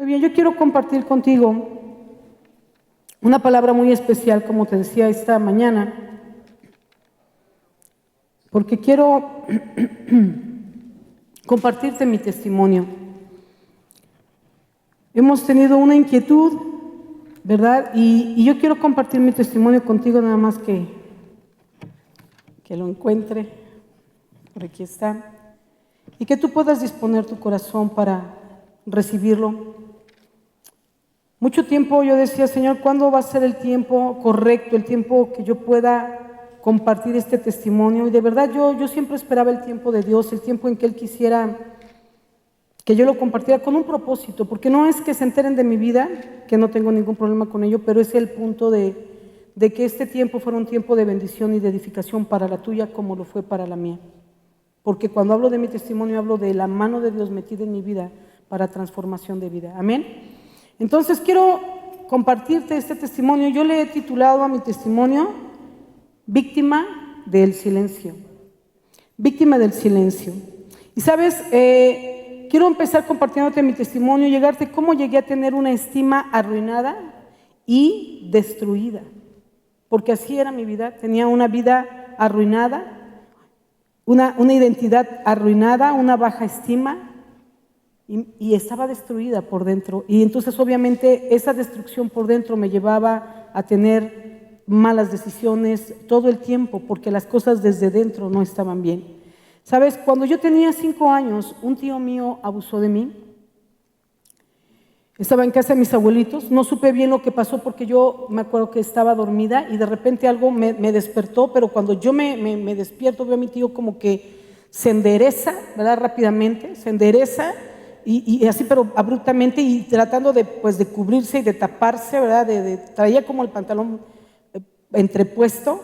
bien, yo quiero compartir contigo una palabra muy especial, como te decía esta mañana, porque quiero compartirte mi testimonio. Hemos tenido una inquietud, ¿verdad? Y yo quiero compartir mi testimonio contigo, nada más que lo encuentre. Por aquí está. Y que tú puedas disponer tu corazón para recibirlo. Mucho tiempo yo decía, Señor, ¿cuándo va a ser el tiempo correcto, el tiempo que yo pueda compartir este testimonio? Y de verdad yo siempre esperaba el tiempo de Dios, el tiempo en que Él quisiera que yo lo compartiera con un propósito, porque no es que se enteren de mi vida, que no tengo ningún problema con ello, pero es el punto de que este tiempo fuera un tiempo de bendición y de edificación para la tuya como lo fue para la mía. Porque cuando hablo de mi testimonio, hablo de la mano de Dios metida en mi vida para transformación de vida. Amén. Entonces quiero compartirte este testimonio. Yo le he titulado a mi testimonio Víctima del Silencio. Víctima del Silencio. Y sabes, quiero empezar compartiéndote mi testimonio, llegarte cómo llegué a tener una estima arruinada y destruida. Porque así era mi vida. Tenía una vida arruinada, una identidad arruinada, una baja estima. Y estaba destruida por dentro. Y entonces obviamente esa destrucción por dentro me llevaba a tener malas decisiones todo el tiempo, porque las cosas desde dentro no estaban bien. ¿Sabes? Cuando yo tenía 5 años, un tío mío abusó de mí. Estaba en casa de mis abuelitos, no supe bien lo que pasó porque yo me acuerdo que estaba dormida y de repente algo me despertó, pero cuando yo me despierto veo a mi tío como que se endereza, ¿verdad? Rápidamente, se endereza. Y así, pero abruptamente, y tratando de cubrirse y de taparse, ¿verdad? Traía como el pantalón entrepuesto,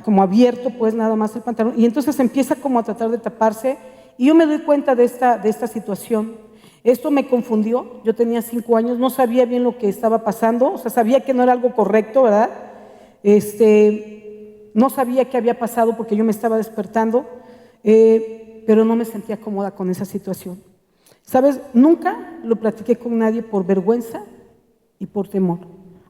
como abierto, pues nada más el pantalón. Y entonces empieza como a tratar de taparse. Y yo me doy cuenta de esta situación. Esto me confundió. Yo tenía 5 años, no sabía bien lo que estaba pasando. O sea, sabía que no era algo correcto, ¿verdad? No sabía qué había pasado porque yo me estaba despertando. Pero no me sentía cómoda con esa situación. ¿Sabes? Nunca lo platiqué con nadie por vergüenza y por temor.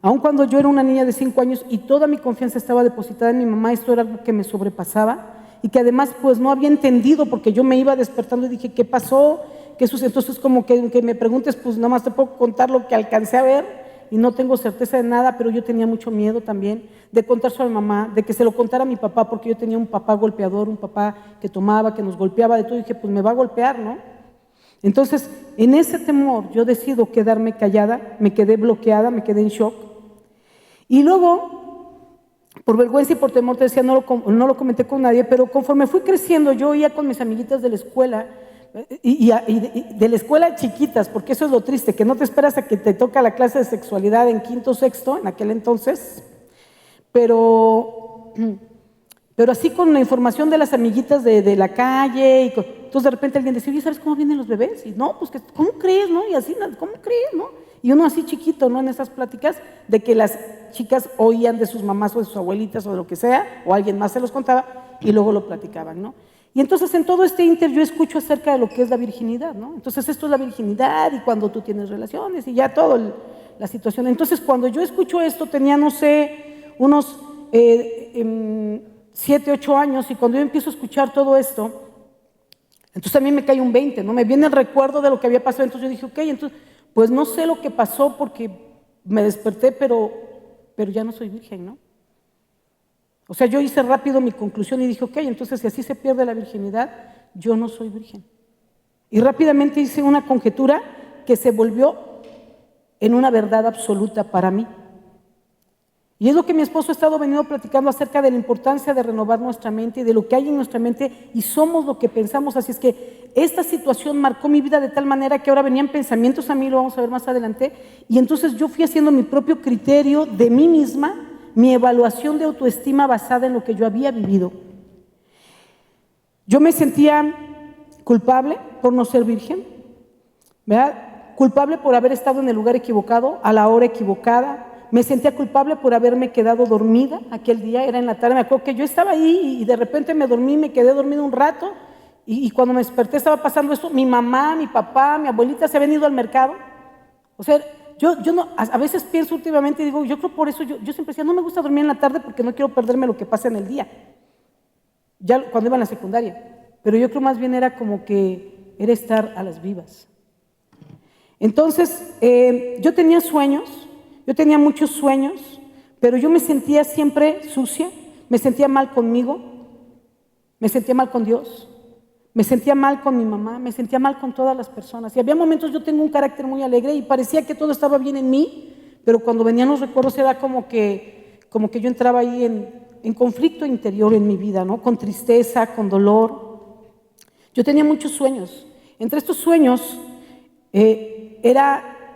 Aun cuando yo era una niña de 5 años y toda mi confianza estaba depositada en mi mamá, esto era algo que me sobrepasaba y que además pues no había entendido porque yo me iba despertando y dije, ¿qué pasó? ¿Qué sucedió? Entonces como que me preguntes, pues nada más te puedo contar lo que alcancé a ver y no tengo certeza de nada, pero yo tenía mucho miedo también de contárselo a mi mamá, de que se lo contara a mi papá, porque yo tenía un papá golpeador, un papá que tomaba, que nos golpeaba de todo, y dije, pues me va a golpear, ¿no? Entonces, en ese temor, yo decido quedarme callada, me quedé bloqueada, me quedé en shock, y luego, por vergüenza y por temor, te decía, no lo comenté con nadie, pero conforme fui creciendo, yo iba con mis amiguitas de la escuela, y de la escuela chiquitas, porque eso es lo triste, que no te esperas a que te toca la clase de sexualidad en 5º o 6º, en aquel entonces, pero así con la información de las amiguitas de la calle, entonces de repente alguien decía, oye, ¿sabes cómo vienen los bebés? Y no, pues, ¿cómo crees, no? Y así, ¿cómo crees, no? Y uno así chiquito, ¿no? En esas pláticas de que las chicas oían de sus mamás o de sus abuelitas o de lo que sea, o alguien más se los contaba y luego lo platicaban, ¿no? Y entonces en todo este ínter yo escucho acerca de lo que es la virginidad, ¿no? Entonces esto es la virginidad y cuando tú tienes relaciones y ya todo la situación. Entonces cuando yo escucho esto tenía, no sé, unos 7, 8 años, y cuando yo empiezo a escuchar todo esto, entonces a mí me cae un 20, ¿no? Me viene el recuerdo de lo que había pasado, entonces yo dije, ok, entonces pues no sé lo que pasó porque me desperté, pero ya no soy virgen, ¿no? O sea, yo hice rápido mi conclusión y dije, ok, entonces si así se pierde la virginidad, yo no soy virgen. Y rápidamente hice una conjetura que se volvió en una verdad absoluta para mí. Y es lo que mi esposo ha estado venido platicando acerca de la importancia de renovar nuestra mente y de lo que hay en nuestra mente y somos lo que pensamos. Así es que esta situación marcó mi vida de tal manera que ahora venían pensamientos a mí, lo vamos a ver más adelante, y entonces yo fui haciendo mi propio criterio de mí misma, mi evaluación de autoestima basada en lo que yo había vivido. Yo me sentía culpable por no ser virgen, ¿verdad? Culpable por haber estado en el lugar equivocado, a la hora equivocada. Me sentía culpable por haberme quedado dormida aquel día, era en la tarde. Me acuerdo que yo estaba ahí y de repente me dormí, me quedé dormida un rato Y cuando me desperté estaba pasando esto, mi mamá, mi papá, mi abuelita se habían ido al mercado. O sea, yo no, a veces pienso últimamente y digo, yo creo por eso, yo siempre decía, no me gusta dormir en la tarde porque no quiero perderme lo que pasa en el día, ya cuando iba en la secundaria. Pero yo creo más bien era como que era estar a las vivas. Entonces, yo tenía sueños, yo tenía muchos sueños, pero yo me sentía siempre sucia, me sentía mal conmigo, me sentía mal con Dios, me sentía mal con mi mamá, me sentía mal con todas las personas. Y había momentos, yo tengo un carácter muy alegre y parecía que todo estaba bien en mí, pero cuando venían los recuerdos era como que yo entraba ahí en conflicto interior en mi vida, ¿no? Con tristeza, con dolor. Yo tenía muchos sueños. Entre estos sueños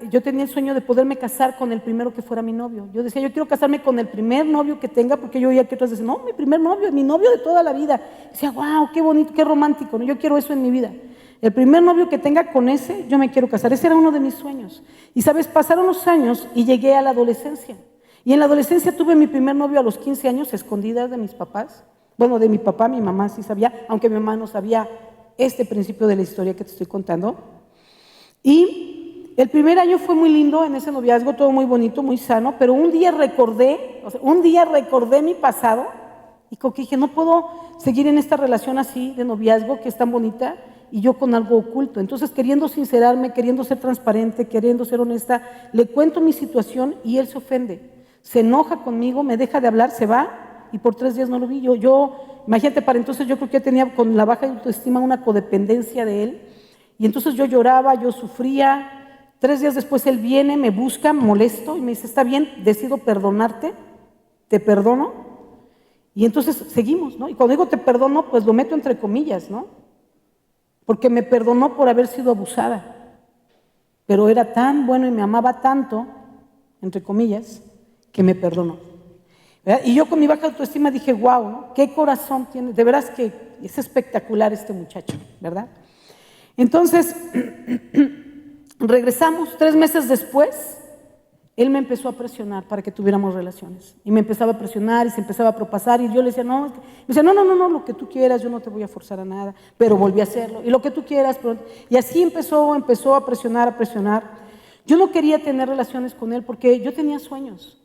yo tenía el sueño de poderme casar con el primero que fuera mi novio. Yo decía, yo quiero casarme con el primer novio que tenga, porque yo oía que otras decían, no, mi primer novio, mi novio de toda la vida. Y decía, wow, qué bonito, qué romántico, ¿no? Yo quiero eso en mi vida. El primer novio que tenga, con ese yo me quiero casar. Ese era uno de mis sueños. Y sabes, pasaron los años y llegué a la adolescencia. Y en la adolescencia tuve mi primer novio a los 15 años, escondidas de mis papás. Bueno, de mi papá, mi mamá sí sabía, aunque mi mamá no sabía este principio de la historia que te estoy contando. Y el primer año fue muy lindo en ese noviazgo, todo muy bonito, muy sano, pero un día recordé mi pasado y como que dije, no puedo seguir en esta relación así de noviazgo que es tan bonita y yo con algo oculto. Entonces, queriendo sincerarme, queriendo ser transparente, queriendo ser honesta, le cuento mi situación y él se ofende. Se enoja conmigo, me deja de hablar, se va y por 3 días no lo vi. Imagínate, para entonces yo creo que tenía con la baja autoestima una codependencia de él. Y entonces yo lloraba, yo sufría. 3 días después él viene, me busca, molesto y me dice, está bien, decido perdonarte, te perdono. Y entonces seguimos, ¿no? Y cuando digo te perdono, pues lo meto entre comillas, ¿no? Porque me perdonó por haber sido abusada. Pero era tan bueno y me amaba tanto, entre comillas, que me perdonó. ¿Verdad? Y yo con mi baja autoestima dije, wow, ¿no? Qué corazón tiene. De veras que es espectacular este muchacho, ¿verdad? Entonces, regresamos 3 meses después, él me empezó a presionar para que tuviéramos relaciones. Y me empezaba a presionar y se empezaba a propasar y yo le decía, no, me decía, no, lo que tú quieras, yo no te voy a forzar a nada, pero volví a hacerlo. Y lo que tú quieras, y así empezó a presionar. Yo no quería tener relaciones con él porque yo tenía sueños.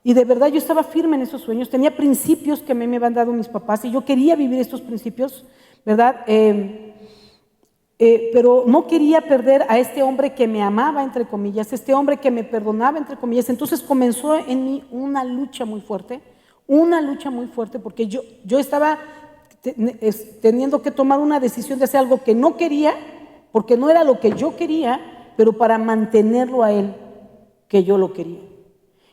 Y de verdad yo estaba firme en esos sueños, tenía principios que me habían dado mis papás y yo quería vivir estos principios, ¿verdad? Pero no quería perder a este hombre que me amaba, entre comillas, este hombre que me perdonaba, entre comillas. Entonces comenzó en mí una lucha muy fuerte porque yo estaba teniendo que tomar una decisión de hacer algo que no quería, porque no era lo que yo quería, pero para mantenerlo a él, que yo lo quería.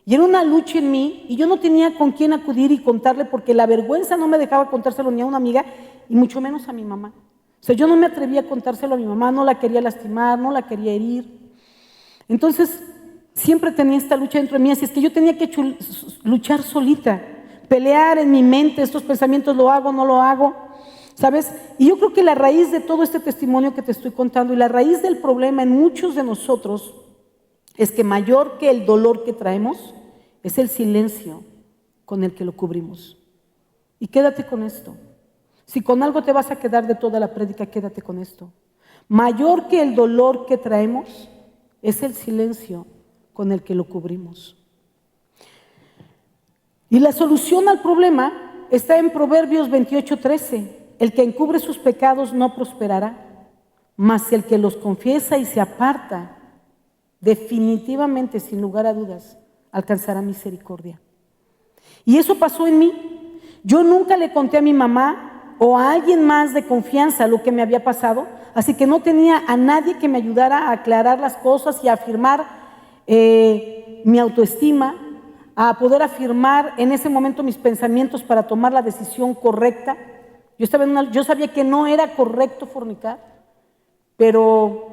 Y era una lucha en mí y yo no tenía con quién acudir y contarle porque la vergüenza no me dejaba contárselo ni a una amiga y mucho menos a mi mamá. O sea, yo no me atrevía a contárselo a mi mamá, no la quería lastimar, no la quería herir. Entonces, siempre tenía esta lucha dentro de mí, así es que yo tenía que luchar solita, pelear en mi mente estos pensamientos, lo hago, no lo hago, ¿sabes? Y yo creo que la raíz de todo este testimonio que te estoy contando y la raíz del problema en muchos de nosotros es que mayor que el dolor que traemos es el silencio con el que lo cubrimos. Y quédate con esto. Si con algo te vas a quedar de toda la prédica, quédate con esto. Mayor que el dolor que traemos es el silencio con el que lo cubrimos. Y la solución al problema está en Proverbios 28:13. El que encubre sus pecados no prosperará, mas el que los confiesa y se aparta, definitivamente, sin lugar a dudas, alcanzará misericordia. Y eso pasó en mí. Yo nunca le conté a mi mamá o a alguien más de confianza lo que me había pasado, así que no tenía a nadie que me ayudara a aclarar las cosas y a afirmar mi autoestima, a poder afirmar en ese momento mis pensamientos para tomar la decisión correcta. Yo sabía que no era correcto fornicar, pero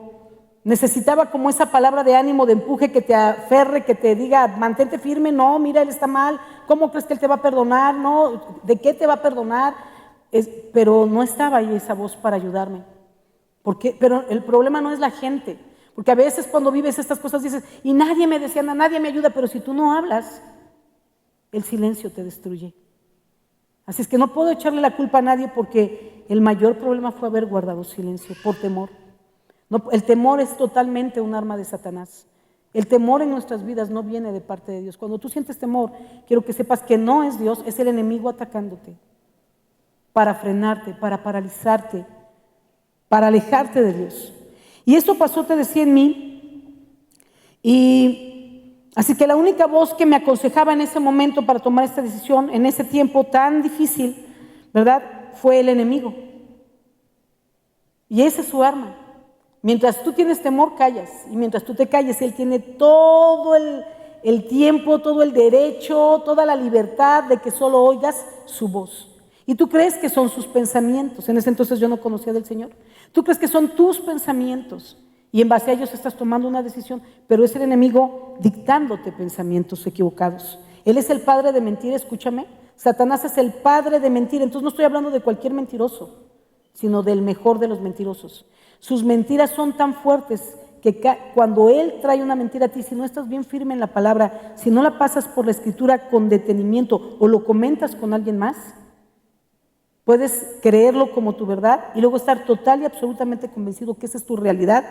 necesitaba como esa palabra de ánimo, de empuje, que te aferre, que te diga, mantente firme, no, mira, él está mal, ¿cómo crees que él te va a perdonar? No, ¿de qué te va a perdonar? Pero no estaba ahí esa voz para ayudarme. Pero el problema no es la gente, porque a veces cuando vives estas cosas dices, y nadie me decía nada, nadie me ayuda, pero si tú no hablas, el silencio te destruye. Así es que no puedo echarle la culpa a nadie porque el mayor problema fue haber guardado silencio por temor. No, el temor es totalmente un arma de Satanás. El temor en nuestras vidas no viene de parte de Dios. Cuando tú sientes temor, quiero que sepas que no es Dios, es el enemigo atacándote para frenarte, para paralizarte, para alejarte de Dios. Y esto pasó, te decía, en mí. Y así que la única voz que me aconsejaba en ese momento para tomar esta decisión, en ese tiempo tan difícil, ¿verdad?, fue el enemigo. Y esa es su arma. Mientras tú tienes temor, callas. Y mientras tú te calles, él tiene todo el tiempo, todo el derecho, toda la libertad de que solo oigas su voz. Y tú crees que son sus pensamientos. En ese entonces yo no conocía del Señor. Tú crees que son tus pensamientos. Y en base a ellos estás tomando una decisión. Pero es el enemigo dictándote pensamientos equivocados. Él es el padre de mentira, escúchame. Satanás es el padre de mentira. Entonces no estoy hablando de cualquier mentiroso, sino del mejor de los mentirosos. Sus mentiras son tan fuertes que cuando él trae una mentira a ti, si no estás bien firme en la palabra, si no la pasas por la escritura con detenimiento o lo comentas con alguien más, puedes creerlo como tu verdad y luego estar total y absolutamente convencido que esa es tu realidad,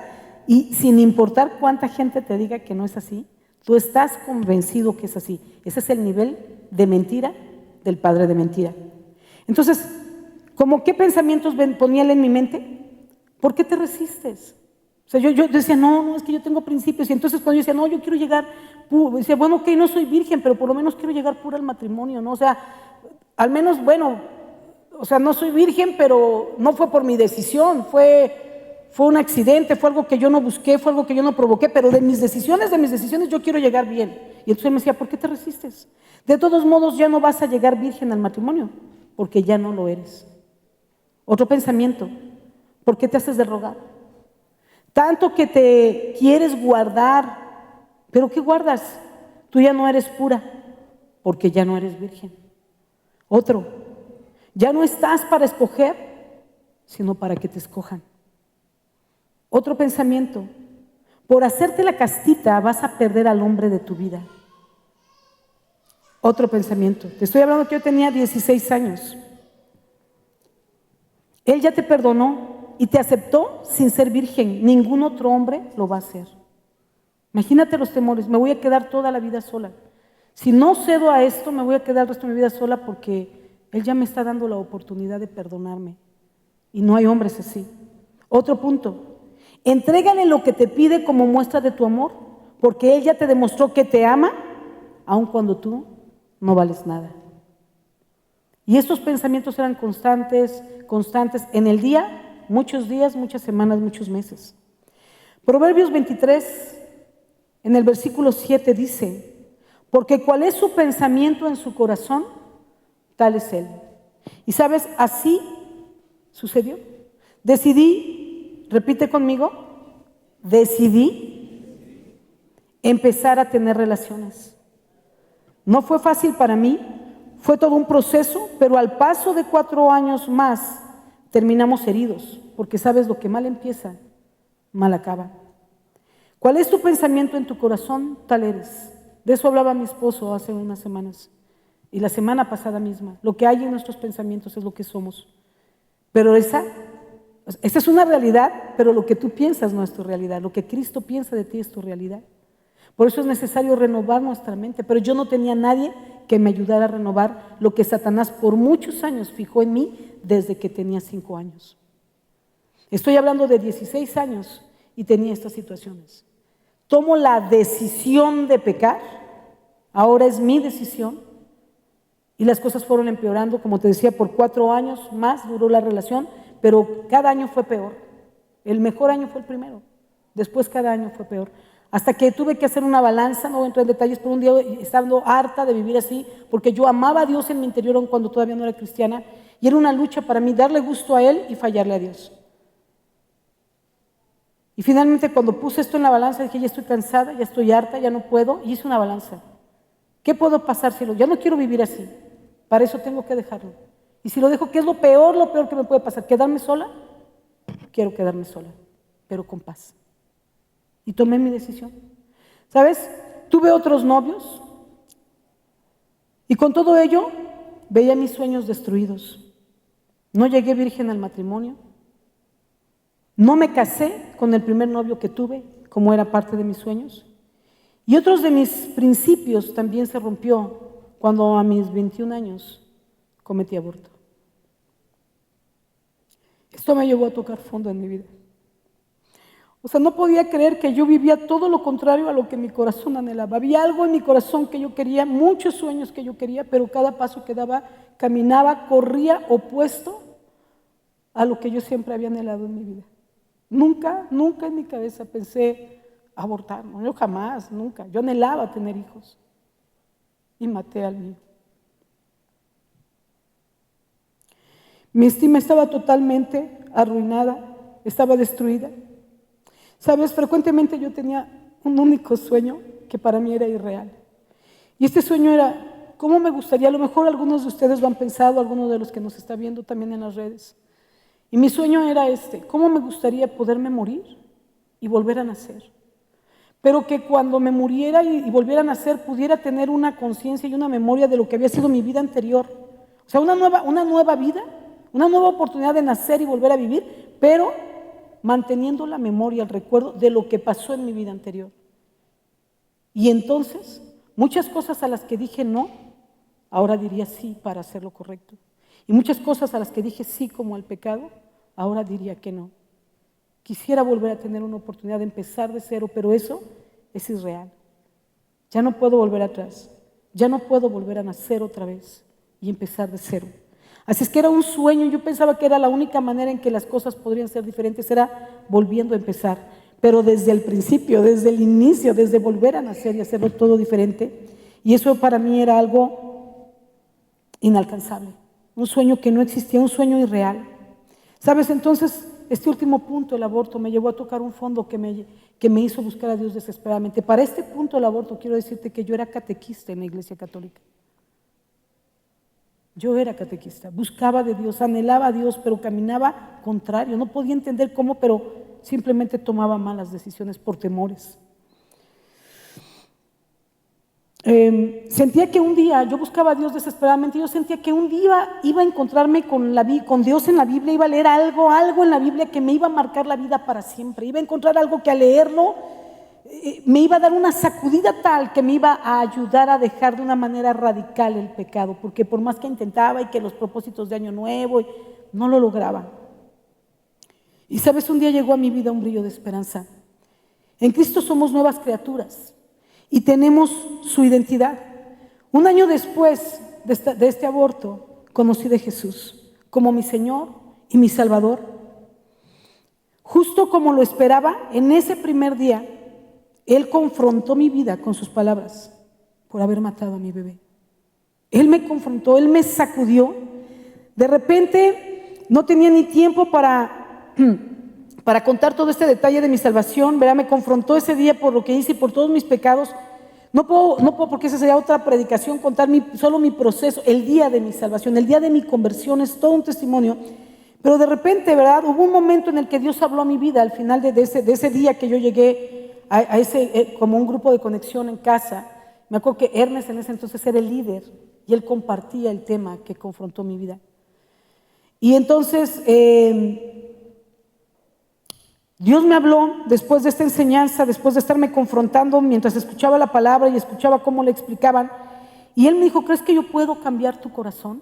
y sin importar cuánta gente te diga que no es así, tú estás convencido que es así. Ese es el nivel de mentira del padre de mentira. Entonces, ¿cómo qué pensamientos ponía él en mi mente? ¿Por qué te resistes? O sea, yo decía, no, es que yo tengo principios. Y entonces cuando yo decía, no, yo quiero llegar, decía, bueno, ok, no soy virgen, pero por lo menos quiero llegar pura al matrimonio, ¿no? O sea, al menos, bueno, o sea, no soy virgen, pero no fue por mi decisión, fue un accidente, fue algo que yo no busqué, fue algo que yo no provoqué, pero de mis decisiones yo quiero llegar bien. Y entonces él me decía, ¿por qué te resistes? De todos modos, ya no vas a llegar virgen al matrimonio, porque ya no lo eres. Otro pensamiento. ¿Por qué te haces de rogar? Tanto que te quieres guardar, ¿pero qué guardas? Tú ya no eres pura, porque ya no eres virgen. Otro, ya no estás para escoger, sino para que te escojan. Otro pensamiento, por hacerte la castita vas a perder al hombre de tu vida. Otro pensamiento, te estoy hablando que yo tenía 16 años. Él ya te perdonó y te aceptó sin ser virgen. Ningún otro hombre lo va a hacer. Imagínate los temores. Me voy a quedar toda la vida sola. Si no cedo a esto, me voy a quedar el resto de mi vida sola porque Él ya me está dando la oportunidad de perdonarme. Y no hay hombres así. Otro punto. Entrégale lo que te pide como muestra de tu amor, porque Él ya te demostró que te ama, aun cuando tú no vales nada. Y estos pensamientos eran constantes en el día, muchos días, muchas semanas, muchos meses. Proverbios 23, en el versículo 7 dice, porque cuál es su pensamiento en su corazón, tal es él. Y sabes, así sucedió. Decidí, repite conmigo, decidí empezar a tener relaciones. No fue fácil para mí, fue todo un proceso, pero al paso de 4 años más terminamos heridos, porque sabes, lo que mal empieza, mal acaba. ¿Cuál es tu pensamiento en tu corazón? Tal eres. De eso hablaba mi esposo hace unas semanas y la semana pasada misma. Lo que hay en nuestros pensamientos es lo que somos. Pero esa es una realidad, pero lo que tú piensas no es tu realidad. Lo que Cristo piensa de ti es tu realidad. Por eso es necesario renovar nuestra mente. Pero yo no tenía nadie que me ayudara a renovar lo que Satanás por muchos años fijó en mí desde que tenía 5 años. Estoy hablando de 16 años y tenía estas situaciones. Tomo la decisión de pecar, ahora es mi decisión, y las cosas fueron empeorando. Como te decía, por 4 años más duró la relación, pero cada año fue peor. El mejor año fue el primero, después cada año fue peor. Hasta que tuve que hacer una balanza, no voy a entrar en detalles, pero un día estando harta de vivir así, porque yo amaba a Dios en mi interior aun cuando todavía no era cristiana, y era una lucha para mí darle gusto a Él y fallarle a Dios. Y finalmente cuando puse esto en la balanza dije, ya estoy cansada, ya estoy harta, ya no puedo, y hice una balanza. ¿Qué puedo pasar si ya no quiero vivir así? Para eso tengo que dejarlo. Y si lo dejo, ¿qué es lo peor que me puede pasar? ¿Quedarme sola? Quiero quedarme sola, pero con paz. Y tomé mi decisión. ¿Sabes? Tuve otros novios y con todo ello veía mis sueños destruidos. No llegué virgen al matrimonio. No me casé con el primer novio que tuve, como era parte de mis sueños. Y otros de mis principios también se rompió cuando a mis 21 años cometí aborto. Esto me llevó a tocar fondo en mi vida. O sea, no podía creer que yo vivía todo lo contrario a lo que mi corazón anhelaba. Había algo en mi corazón que yo quería, muchos sueños que yo quería, pero cada paso que daba, caminaba, corría opuesto a lo que yo siempre había anhelado en mi vida. Nunca en mi cabeza pensé abortar, no, yo jamás, nunca. Yo anhelaba tener hijos y maté al mío. Mi estima estaba totalmente arruinada, estaba destruida. Sabes, frecuentemente yo tenía un único sueño que para mí era irreal. Y este sueño era, ¿cómo me gustaría? A lo mejor algunos de ustedes lo han pensado, algunos de los que nos está viendo también en las redes. Y mi sueño era este, ¿cómo me gustaría poderme morir y volver a nacer? Pero que cuando me muriera y volviera a nacer pudiera tener una conciencia y una memoria de lo que había sido mi vida anterior. O sea, una nueva vida, una nueva oportunidad de nacer y volver a vivir, pero manteniendo la memoria, el recuerdo de lo que pasó en mi vida anterior. Y entonces, muchas cosas a las que dije no, ahora diría sí para hacer lo correcto. Y muchas cosas a las que dije sí como al pecado, ahora diría que no. Quisiera volver a tener una oportunidad de empezar de cero, pero eso es irreal. Ya no puedo volver atrás, ya no puedo volver a nacer otra vez y empezar de cero. Así es que era un sueño, yo pensaba que era la única manera en que las cosas podrían ser diferentes, era volviendo a empezar, pero desde el principio, desde el inicio, desde volver a nacer y hacerlo todo diferente, y eso para mí era algo inalcanzable, un sueño que no existía, un sueño irreal. ¿Sabes? Entonces, este último punto, el aborto, me llevó a tocar un fondo que me hizo buscar a Dios desesperadamente. Para este punto del aborto, quiero decirte que yo era catequista en la Iglesia Católica. Yo era catequista, buscaba de Dios, anhelaba a Dios, pero caminaba contrario. No podía entender cómo, pero simplemente tomaba malas decisiones por temores. Sentía que un día, yo buscaba a Dios desesperadamente, yo sentía que un día iba a encontrarme con Dios en la Biblia, iba a leer algo en la Biblia que me iba a marcar la vida para siempre, iba a encontrar algo que al leerlo me iba a dar una sacudida tal que me iba a ayudar a dejar de una manera radical el pecado, porque por más que intentaba y que los propósitos de año nuevo, no lo lograba. Y sabes, un día llegó a mi vida un brillo de esperanza. En Cristo somos nuevas criaturas y tenemos su identidad. Un año después de este aborto, conocí de Jesús como mi Señor y mi Salvador. Justo como lo esperaba, en ese primer día, Él confrontó mi vida con sus palabras por haber matado a mi bebé. Él me confrontó, Él me sacudió. De repente no tenía ni tiempo para contar todo este detalle de mi salvación, ¿verdad? Me confrontó ese día por lo que hice y por todos mis pecados. No puedo porque esa sería otra predicación, contar solo mi proceso, el día de mi salvación, el día de mi conversión, es todo un testimonio. Pero de repente, ¿verdad? Hubo un momento en el que Dios habló a mi vida al final de ese día que yo llegué a ese, como un grupo de conexión en casa. Me acuerdo que Ernest en ese entonces era el líder y él compartía el tema que confrontó mi vida. Y entonces Dios me habló después de esta enseñanza, después de estarme confrontando mientras escuchaba la palabra y escuchaba cómo le explicaban, y Él me dijo, ¿crees que yo puedo cambiar tu corazón?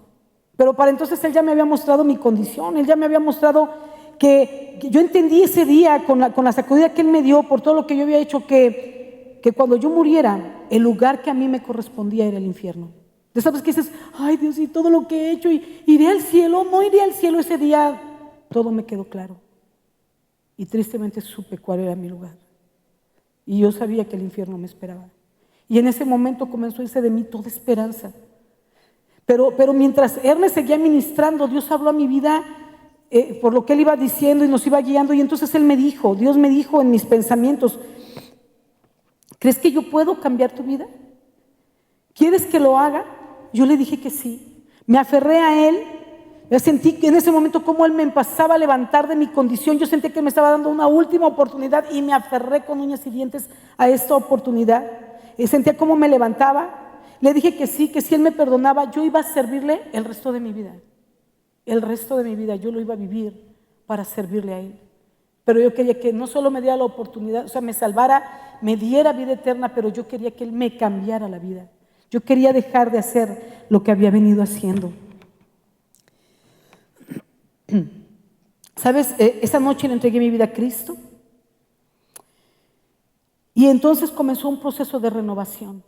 Pero para entonces Él ya me había mostrado mi condición, Él ya me había mostrado que yo entendí ese día con la sacudida que Él me dio por todo lo que yo había hecho, que cuando yo muriera, el lugar que a mí me correspondía era el infierno. ¿Ya sabes que dices, ay Dios, y todo lo que he hecho, y iré al cielo? No iré al cielo. Ese día todo me quedó claro. Y tristemente supe cuál era mi lugar. Y yo sabía que el infierno me esperaba. Y en ese momento comenzó a irse de mí toda esperanza. Pero mientras Él me seguía ministrando, Dios habló a mi vida por lo que Él iba diciendo y nos iba guiando. Y entonces Dios me dijo en mis pensamientos, ¿crees que yo puedo cambiar tu vida? ¿Quieres que lo haga? Yo le dije que sí. Me aferré a Él. Yo sentí que en ese momento como Él me empezaba a levantar de mi condición. Yo sentí que me estaba dando una última oportunidad y me aferré con uñas y dientes a esta oportunidad. Sentía cómo me levantaba. Le dije que si Él me perdonaba, yo iba a servirle el resto de mi vida. El resto de mi vida yo lo iba a vivir para servirle a Él. Pero yo quería que no solo me diera la oportunidad, o sea, me salvara, me diera vida eterna, pero yo quería que Él me cambiara la vida. Yo quería dejar de hacer lo que había venido haciendo. ¿Sabes? Esa noche le entregué mi vida a Cristo. Y entonces comenzó un proceso de renovación.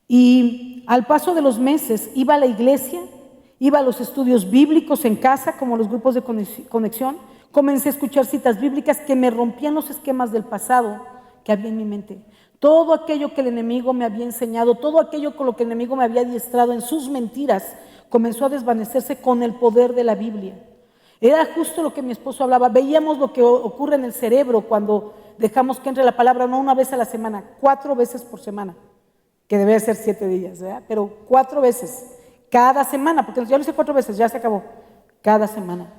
Y al paso de los meses iba a la iglesia, iba a los estudios bíblicos en casa, como los grupos de conexión. Comencé a escuchar citas bíblicas que me rompían los esquemas del pasado que había en mi mente. Todo aquello que el enemigo me había enseñado, todo aquello con lo que el enemigo me había adiestrado en sus mentiras, comenzó a desvanecerse con el poder de la Biblia. Era justo lo que mi esposo hablaba. Veíamos lo que ocurre en el cerebro cuando dejamos que entre la palabra, no una vez a la semana, 4 veces por semana, que debe ser 7 días, ¿verdad? Pero 4 veces, cada semana, porque yo lo hice 4 veces, ya se acabó, cada semana.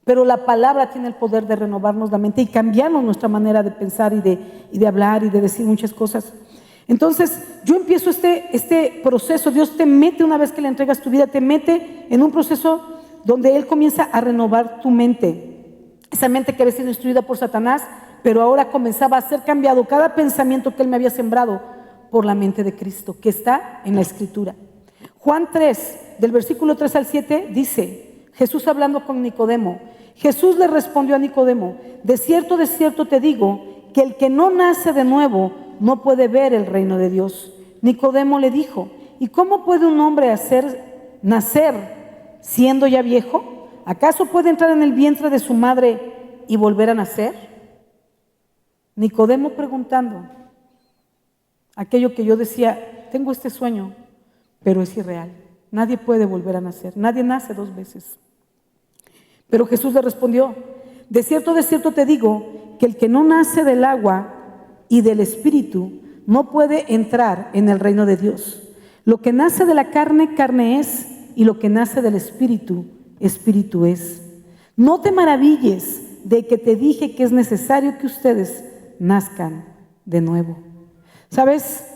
Pero la palabra tiene el poder de renovarnos la mente y cambiarnos nuestra manera de pensar y de hablar y de decir muchas cosas. Entonces, yo empiezo este proceso. Dios te mete, una vez que le entregas tu vida, te mete en un proceso donde Él comienza a renovar tu mente. Esa mente que había sido instruida por Satanás, pero ahora comenzaba a ser cambiado cada pensamiento que Él me había sembrado por la mente de Cristo, que está en la Escritura. Juan 3, del versículo 3 al 7, dice, Jesús hablando con Nicodemo, Jesús le respondió a Nicodemo, de cierto te digo, que el que no nace de nuevo no puede ver el reino de Dios. Nicodemo le dijo, ¿y cómo puede un hombre nacer siendo ya viejo? ¿Acaso puede entrar en el vientre de su madre y volver a nacer? Nicodemo preguntando, aquello que yo decía, tengo este sueño, pero es irreal. Nadie puede volver a nacer, nadie nace 2 veces. Pero Jesús le respondió, de cierto te digo, que el que no nace del agua y del Espíritu no puede entrar en el reino de Dios. Lo que nace de la carne, carne es, y lo que nace del Espíritu, Espíritu es. No te maravilles de que te dije que es necesario que ustedes nazcan de nuevo. ¿Sabes?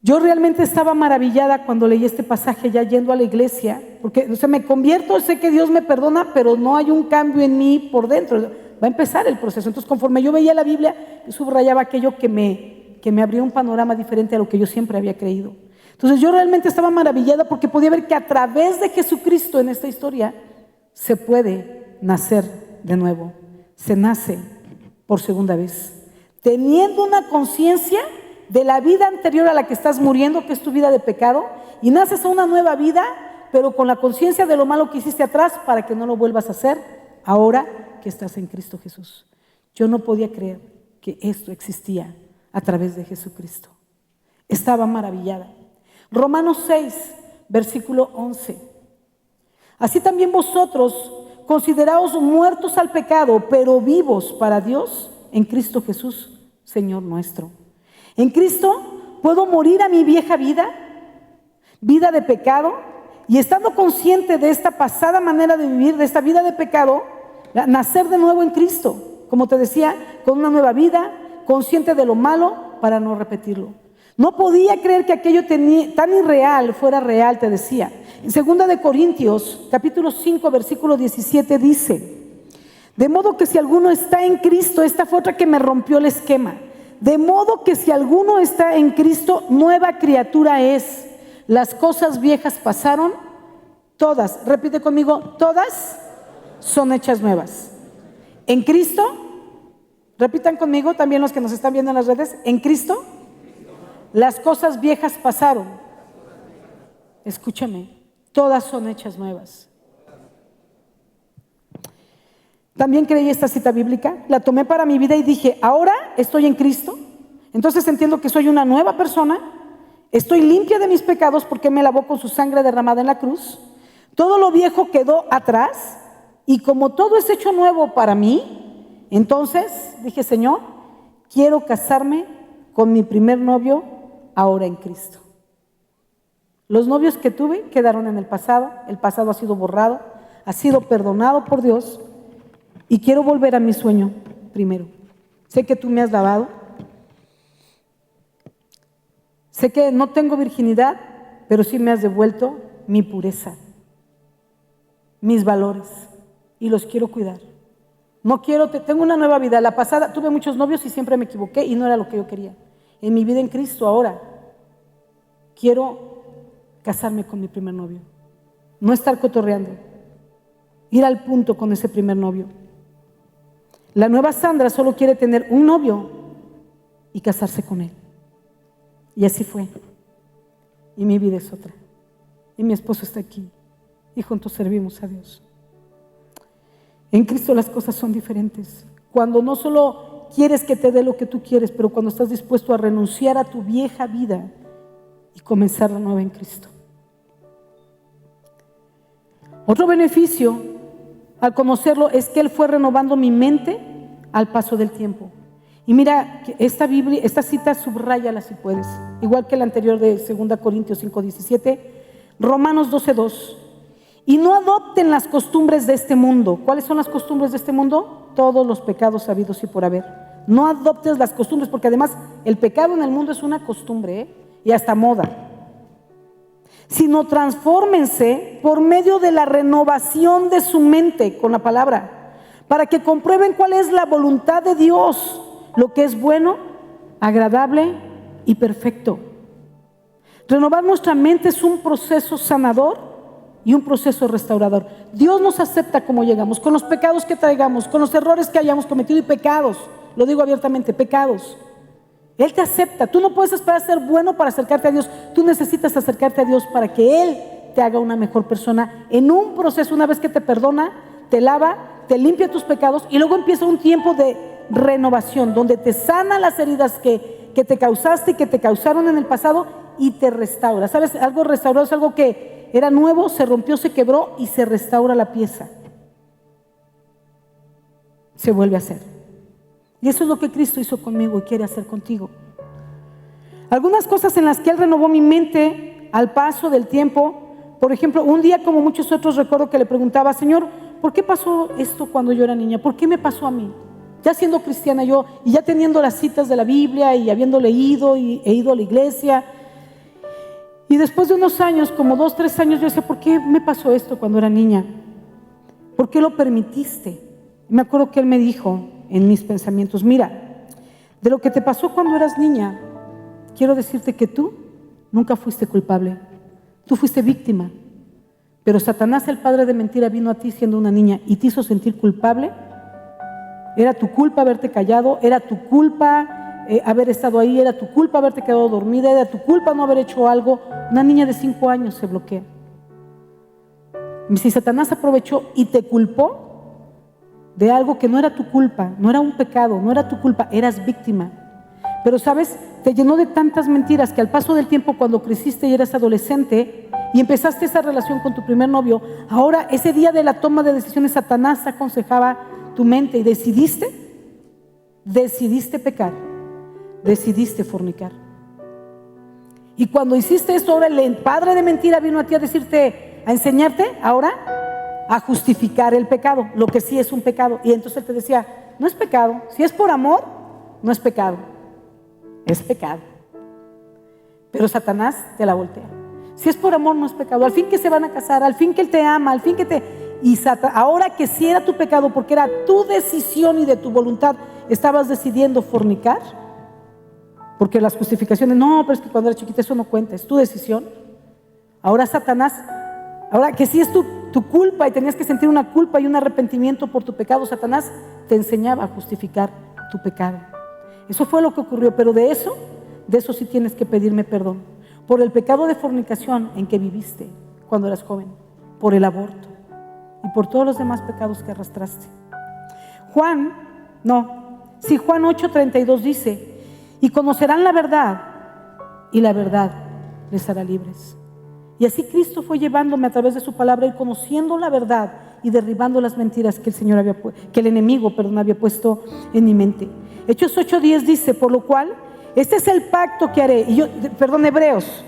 Yo realmente estaba maravillada cuando leí este pasaje ya yendo a la iglesia, porque me convierto, sé que Dios me perdona, pero no hay un cambio en mí por dentro. Va a empezar el proceso. Entonces, conforme yo veía la Biblia, yo subrayaba aquello que me abría un panorama diferente a lo que yo siempre había creído. Entonces, yo realmente estaba maravillada porque podía ver que a través de Jesucristo en esta historia se puede nacer de nuevo. Se nace por segunda vez, teniendo una conciencia de la vida anterior a la que estás muriendo, que es tu vida de pecado, y naces a una nueva vida, pero con la conciencia de lo malo que hiciste atrás para que no lo vuelvas a hacer ahora que estás en Cristo Jesús. Yo no podía creer que esto existía a través de Jesucristo. Estaba maravillada. Romanos 6, versículo 11. Así también vosotros, consideraos muertos al pecado, pero vivos para Dios en Cristo Jesús, Señor nuestro. En Cristo puedo morir a mi vieja vida de pecado, y estando consciente de esta pasada manera de vivir, de esta vida de pecado, nacer de nuevo en Cristo, como te decía, con una nueva vida, consciente de lo malo para no repetirlo. No podía creer que aquello tan irreal fuera real, te decía. En 2 Corintios, capítulo 5, versículo 17 dice, de modo que si alguno está en Cristo, esta fue otra que me rompió el esquema. De modo que si alguno está en Cristo, nueva criatura es. Las cosas viejas pasaron, todas, repite conmigo, todas son hechas nuevas. En Cristo, repitan conmigo también los que nos están viendo en las redes, en Cristo, las cosas viejas pasaron. Escúchame, todas son hechas nuevas. También creí esta cita bíblica, la tomé para mi vida y dije, ahora estoy en Cristo, entonces entiendo que soy una nueva persona, estoy limpia de mis pecados porque me lavó con su sangre derramada en la cruz, todo lo viejo quedó atrás y como todo es hecho nuevo para mí, entonces dije, Señor, quiero casarme con mi primer novio ahora en Cristo. Los novios que tuve quedaron en el pasado ha sido borrado, ha sido perdonado por Dios. Y quiero volver a mi sueño primero. Sé que tú me has lavado. Sé que no tengo virginidad, pero sí me has devuelto mi pureza, mis valores, y los quiero cuidar. No quiero, tengo una nueva vida. La pasada tuve muchos novios y siempre me equivoqué y no era lo que yo quería. En mi vida en Cristo ahora quiero casarme con mi primer novio, no estar cotorreando, ir al punto con ese primer novio. La nueva Sandra solo quiere tener un novio y casarse con él. Y así fue. Y mi vida es otra. Y mi esposo está aquí. Y juntos servimos a Dios. En Cristo las cosas son diferentes. Cuando no solo quieres que te dé lo que tú quieres, pero cuando estás dispuesto a renunciar a tu vieja vida y comenzar la nueva en Cristo. Otro beneficio al conocerlo es que Él fue renovando mi mente al paso del tiempo. Y mira, esta cita subráyala si puedes, igual que la anterior de 2 Corintios 5:17, Romanos 12:2. Y no adopten las costumbres de este mundo. ¿Cuáles son las costumbres de este mundo? Todos los pecados habidos y por haber. No adoptes las costumbres, porque además el pecado en el mundo es una costumbre, y hasta moda. Sino transfórmense por medio de la renovación de su mente con la palabra, para que comprueben cuál es la voluntad de Dios, lo que es bueno, agradable y perfecto. Renovar nuestra mente es un proceso sanador y un proceso restaurador. Dios nos acepta como llegamos, con los pecados que traigamos, con los errores que hayamos cometido, y pecados, lo digo abiertamente, pecados. Él te acepta. Tú no puedes esperar ser bueno para acercarte a Dios. Tú necesitas acercarte a Dios para que Él te haga una mejor persona en un proceso. Una vez que te perdona, te lava, te limpia tus pecados, y luego empieza un tiempo de renovación donde te sana las heridas que te causaste y que te causaron en el pasado, y te restaura. ¿Sabes? Algo restaurado es algo que era nuevo, se rompió, se quebró y se restaura la pieza. Se vuelve a hacer. Y eso es lo que Cristo hizo conmigo y quiere hacer contigo. Algunas cosas en las que Él renovó mi mente al paso del tiempo. Por ejemplo, un día, como muchos otros, recuerdo que le preguntaba: Señor, ¿por qué pasó esto cuando yo era niña? ¿Por qué me pasó a mí? Ya siendo cristiana yo, y ya teniendo las citas de la Biblia, y habiendo leído e ido a la iglesia. Y después de unos años, como 2, 3 años, yo decía: ¿por qué me pasó esto cuando era niña? ¿Por qué lo permitiste? Y me acuerdo que Él me dijo en mis pensamientos: mira, de lo que te pasó cuando eras niña, quiero decirte que tú nunca fuiste culpable. Tú fuiste víctima. Pero Satanás, el padre de mentira, vino a ti siendo una niña y te hizo sentir culpable. Era tu culpa haberte callado, era tu culpa haber estado ahí, era tu culpa haberte quedado dormida, era tu culpa no haber hecho algo. Una niña de 5 años se bloquea. Si Satanás aprovechó y te culpó de algo que no era tu culpa, no era un pecado, no era tu culpa, eras víctima. Pero sabes, te llenó de tantas mentiras que al paso del tiempo, cuando creciste y eras adolescente y empezaste esa relación con tu primer novio, ahora ese día de la toma de decisiones, Satanás aconsejaba tu mente y decidiste pecar, decidiste fornicar. Y cuando hiciste esto, ahora el padre de mentira vino a ti a decirte, a enseñarte ahora a justificar el pecado, lo que sí es un pecado. Y entonces Él te decía: no es pecado, si es por amor, no es pecado, es pecado. Pero Satanás te la voltea. Si es por amor, no es pecado. Al fin que se van a casar, al fin que Él te ama, al fin que te... Y ahora que sí era tu pecado, porque era tu decisión y de tu voluntad, estabas decidiendo fornicar. Porque las justificaciones, no, pero es que cuando eras chiquita eso no cuenta, es tu decisión. Ahora Satanás, ahora que sí es tu culpa y tenías que sentir una culpa y un arrepentimiento por tu pecado, Satanás te enseñaba a justificar tu pecado. Eso fue lo que ocurrió, pero de eso sí tienes que pedirme perdón. Por el pecado de fornicación en que viviste cuando eras joven, por el aborto y por todos los demás pecados que arrastraste. Juan 8:32 dice: y conocerán la verdad, y la verdad les hará libres. Y así Cristo fue llevándome a través de su palabra y conociendo la verdad y derribando las mentiras que el enemigo había puesto en mi mente. Hechos 8:10 dice: por lo cual, este es el pacto que haré. Hebreos.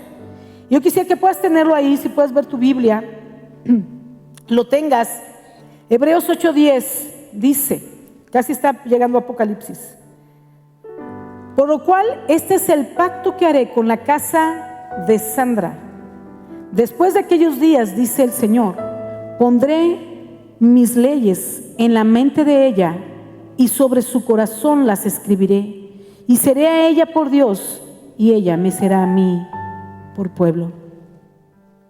Yo quisiera que puedas tenerlo ahí, si puedes ver tu Biblia, lo tengas. Hebreos 8:10 dice, casi está llegando a Apocalipsis. Por lo cual, este es el pacto que haré con la casa de Sandra. Después de aquellos días, dice el Señor, pondré mis leyes en la mente de ella y sobre su corazón las escribiré. Y seré a ella por Dios y ella me será a mí por pueblo.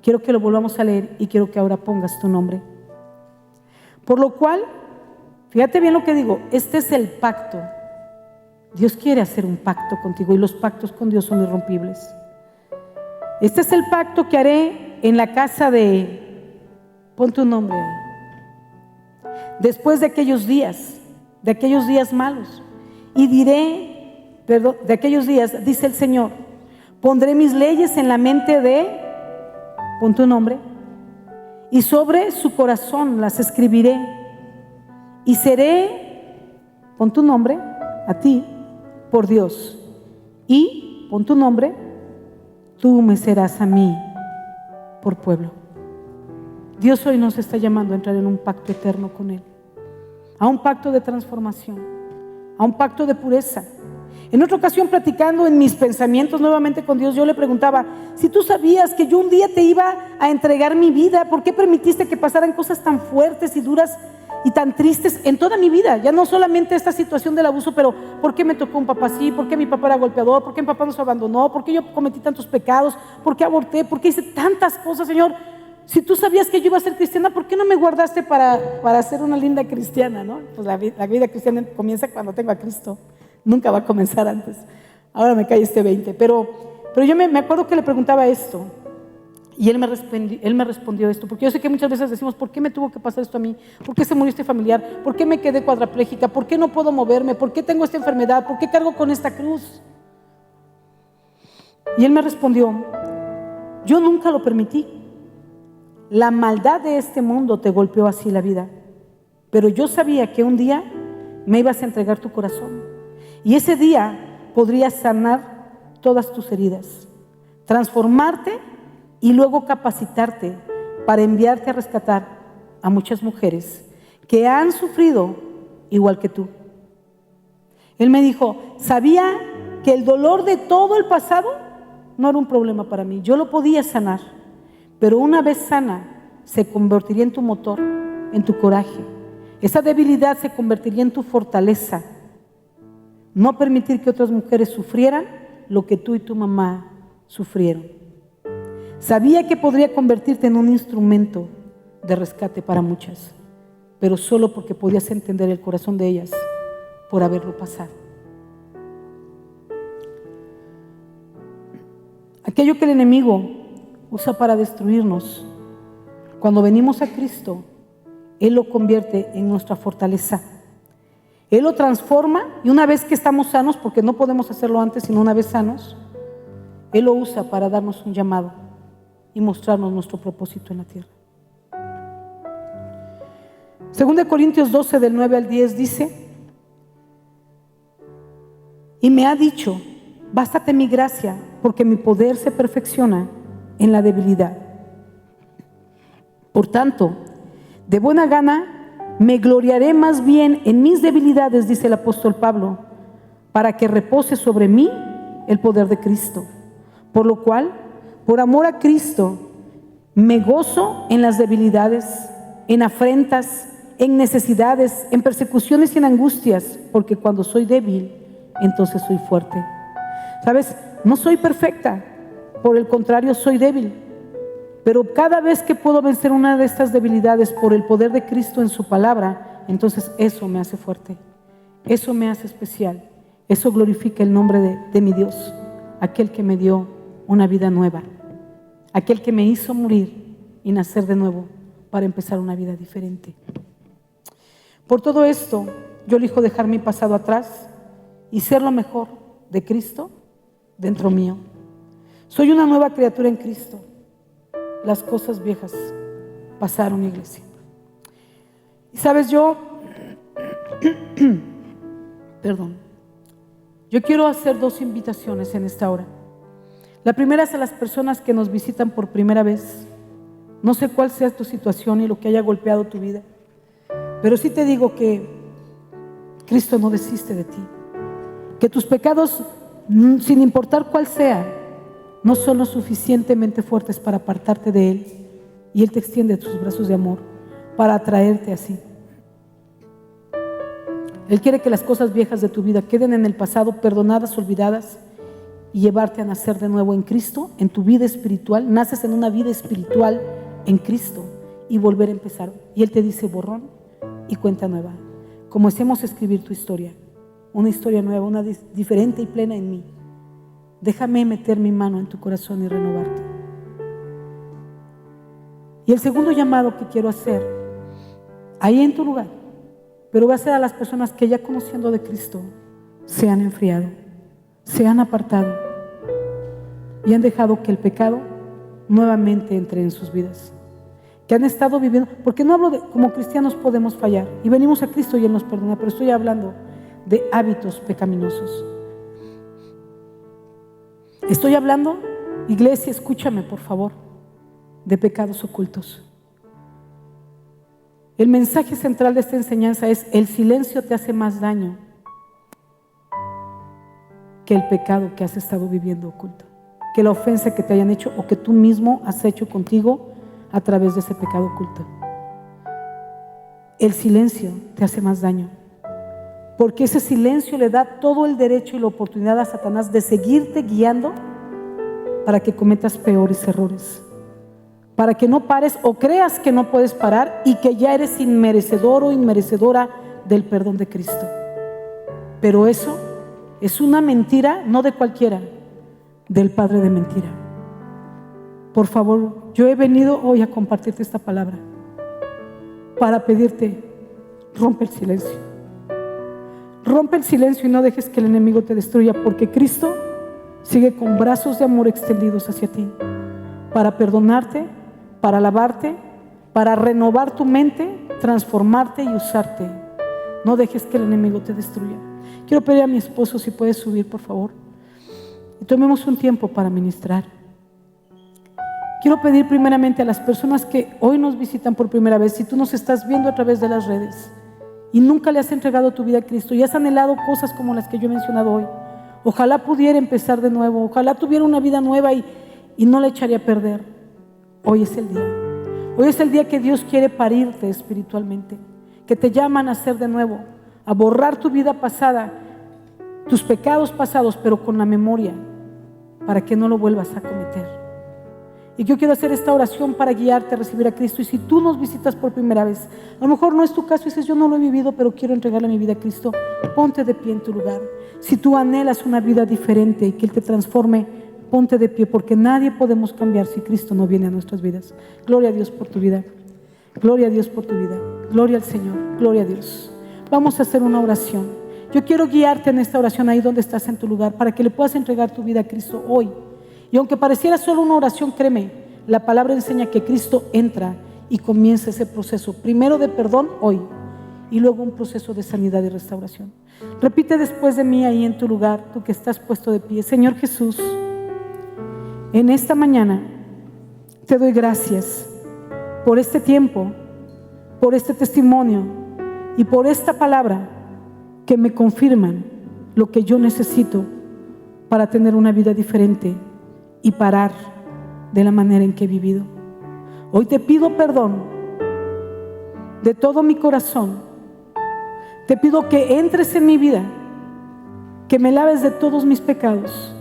Quiero que lo volvamos a leer y quiero que ahora pongas tu nombre. Por lo cual, fíjate bien lo que digo, este es el pacto. Dios quiere hacer un pacto contigo y los pactos con Dios son irrompibles. Este es el pacto que haré en la casa de, pon tu nombre ahí, después de aquellos días malos. Y diré, perdón, de aquellos días, dice el Señor, pondré mis leyes en la mente de, pon tu nombre, y sobre su corazón las escribiré. Y seré, pon tu nombre, a ti, por Dios. Y, pon tu nombre, tú me serás a mí por pueblo. Dios hoy nos está llamando a entrar en un pacto eterno con Él, a un pacto de transformación, a un pacto de pureza. En otra ocasión, platicando en mis pensamientos nuevamente con Dios, yo le preguntaba, si tú sabías que yo un día te iba a entregar mi vida, ¿por qué permitiste que pasaran cosas tan fuertes y duras y tan tristes en toda mi vida? Ya no solamente esta situación del abuso, pero ¿por qué me tocó un papá así? ¿Por qué mi papá era golpeador? ¿Por qué mi papá nos abandonó? ¿Por qué yo cometí tantos pecados? ¿Por qué aborté? ¿Por qué hice tantas cosas, Señor? Si tú sabías que yo iba a ser cristiana, ¿por qué no me guardaste para ser una linda cristiana, ¿no? Pues la vida cristiana comienza cuando tengo a Cristo. Nunca va a comenzar antes. Ahora me cae este 20. Pero yo me acuerdo que le preguntaba esto. Y él me respondió esto, porque yo sé que muchas veces decimos, ¿por qué me tuvo que pasar esto a mí? ¿Por qué se murió este familiar? ¿Por qué me quedé cuadraplégica? ¿Por qué no puedo moverme? ¿Por qué tengo esta enfermedad? ¿Por qué cargo con esta cruz? Y él me respondió, yo nunca lo permití. La maldad de este mundo te golpeó así la vida, pero yo sabía que un día me ibas a entregar tu corazón y ese día podrías sanar todas tus heridas, transformarte y luego capacitarte para enviarte a rescatar a muchas mujeres que han sufrido igual que tú. Él me dijo, sabía que el dolor de todo el pasado no era un problema para mí, yo lo podía sanar, pero una vez sana se convertiría en tu motor, en tu coraje. Esa debilidad se convertiría en tu fortaleza. No permitir que otras mujeres sufrieran lo que tú y tu mamá sufrieron. Sabía que podría convertirte en un instrumento de rescate para muchas, pero solo porque podías entender el corazón de ellas por haberlo pasado. Aquello que el enemigo usa para destruirnos, cuando venimos a Cristo, Él lo convierte en nuestra fortaleza. Él lo transforma y una vez que estamos sanos, porque no podemos hacerlo antes sino una vez sanos, Él lo usa para darnos un llamado y mostrarnos nuestro propósito en la tierra. 2 Corintios 12 del 9 al 10 dice, y me ha dicho, bástate mi gracia, porque mi poder se perfecciona en la debilidad. Por tanto, de buena gana me gloriaré más bien en mis debilidades, dice el apóstol Pablo, para que repose sobre mí el poder de Cristo. Por lo cual, por amor a Cristo, me gozo en las debilidades, en afrentas, en necesidades, en persecuciones y en angustias, porque cuando soy débil, entonces soy fuerte. ¿Sabes? No soy perfecta, por el contrario, soy débil. Pero cada vez que puedo vencer una de estas debilidades por el poder de Cristo en su palabra, entonces eso me hace fuerte, eso me hace especial, eso glorifica el nombre de mi Dios, aquel que me dio una vida nueva, aquel que me hizo morir y nacer de nuevo para empezar una vida diferente. Por todo esto, yo elijo dejar mi pasado atrás y ser lo mejor de Cristo dentro mío. Soy una nueva criatura en Cristo. Las cosas viejas pasaron, iglesia. Y sabes, yo quiero hacer 2 invitaciones en esta hora. La primera es a las personas que nos visitan por primera vez. No sé cuál sea tu situación y lo que haya golpeado tu vida, pero sí te digo que Cristo no desiste de ti. que tus pecados, sin importar cuál sea, no son lo suficientemente fuertes para apartarte de Él, y Él te extiende sus brazos de amor para atraerte así. Él quiere que las cosas viejas de tu vida queden en el pasado, perdonadas, olvidadas, y llevarte a nacer de nuevo en Cristo, en tu vida espiritual. Naces en una vida espiritual en Cristo y volver a empezar. Y Él te dice borrón y cuenta nueva. Comencemos a escribir tu historia, una historia nueva, una diferente y plena en mí. Déjame meter mi mano en tu corazón y renovarte. Y el segundo llamado que quiero hacer, ahí en tu lugar, pero va a ser a las personas que ya conociendo de Cristo se han enfriado, se han apartado y han dejado que el pecado nuevamente entre en sus vidas, que han estado viviendo, porque no hablo de como cristianos podemos fallar y venimos a Cristo y Él nos perdona, pero estoy hablando de hábitos pecaminosos. Estoy hablando, iglesia, escúchame por favor, de pecados ocultos. El mensaje central de esta enseñanza es: el silencio te hace más daño que el pecado que has estado viviendo oculto, que la ofensa que te hayan hecho o que tú mismo has hecho contigo a través de ese pecado oculto. El silencio te hace más daño, porque ese silencio le da todo el derecho y la oportunidad a Satanás de seguirte guiando para que cometas peores errores, para que no pares o creas que no puedes parar y que ya eres inmerecedor o inmerecedora del perdón de Cristo. Pero eso es una mentira, no de cualquiera, del padre de mentira. Por favor, yo he venido hoy a compartirte esta palabra para pedirte: rompe el silencio. Rompe el silencio y no dejes que el enemigo te destruya, porque Cristo sigue con brazos de amor extendidos hacia ti para perdonarte, para lavarte, para renovar tu mente, transformarte y usarte. No dejes que el enemigo te destruya. Quiero pedir a mi esposo si puede subir, por favor, y tomemos un tiempo para ministrar. Quiero pedir primeramente a las personas que hoy nos visitan por primera vez, si tú nos estás viendo a través de las redes y nunca le has entregado tu vida a Cristo y has anhelado cosas como las que yo he mencionado hoy, ojalá pudiera empezar de nuevo, ojalá tuviera una vida nueva y no la echaría a perder. Hoy es el día. Hoy es el día que Dios quiere parirte espiritualmente, que te llama a nacer de nuevo, a borrar tu vida pasada, tus pecados pasados, pero con la memoria, para que no lo vuelvas a cometer. Y yo quiero hacer esta oración para guiarte a recibir a Cristo. Y si tú nos visitas por primera vez, a lo mejor no es tu caso y dices: yo no lo he vivido, pero quiero entregarle mi vida a Cristo, ponte de pie en tu lugar. Si tú anhelas una vida diferente y que Él te transforme, ponte de pie, porque nadie podemos cambiar si Cristo no viene a nuestras vidas. Gloria a Dios por tu vida. Gloria a Dios por tu vida. Gloria al Señor. Gloria a Dios. Vamos a hacer una oración. Yo quiero guiarte en esta oración ahí donde estás en tu lugar, para que le puedas entregar tu vida a Cristo hoy. Y aunque pareciera solo una oración, créeme, la palabra enseña que Cristo entra y comienza ese proceso, primero de perdón hoy y luego un proceso de sanidad y restauración. Repite después de mí ahí en tu lugar, tú que estás puesto de pie: Señor Jesús, en esta mañana te doy gracias por este tiempo, por este testimonio y por esta palabra que me confirman lo que yo necesito para tener una vida diferente y parar de la manera en que he vivido. Hoy te pido perdón de todo mi corazón. Te pido que entres en mi vida, que me laves de todos mis pecados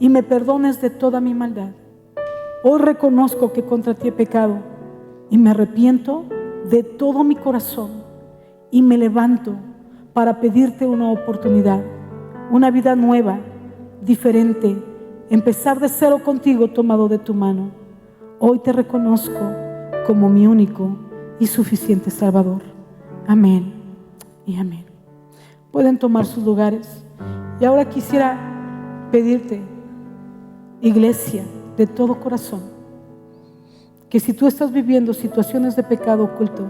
y me perdones de toda mi maldad. Hoy reconozco que contra ti he pecado y me arrepiento de todo mi corazón y me levanto para pedirte una oportunidad, una vida nueva, diferente, empezar de cero contigo tomado de tu mano. Hoy te reconozco como mi único y suficiente Salvador. Amén y amén. Pueden tomar sus lugares. Y ahora quisiera pedirte, iglesia, de todo corazón, que si tú estás viviendo situaciones de pecado oculto,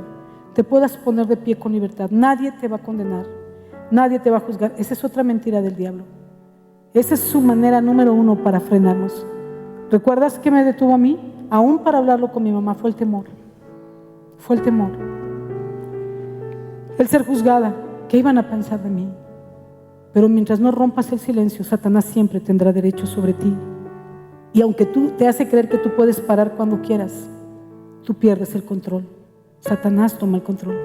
te puedas poner de pie con libertad. Nadie te va a condenar, nadie te va a juzgar. Esa es otra mentira del diablo. Esa es su manera número uno para frenarnos. ¿Recuerdas qué me detuvo a mí? Aún para hablarlo con mi mamá fue el temor. Fue el temor. El ser juzgada. ¿Qué iban a pensar de mí? Pero mientras no rompas el silencio, Satanás siempre tendrá derecho sobre ti. Y aunque tú te hace creer que tú puedes parar cuando quieras, tú pierdes el control. Satanás toma el control.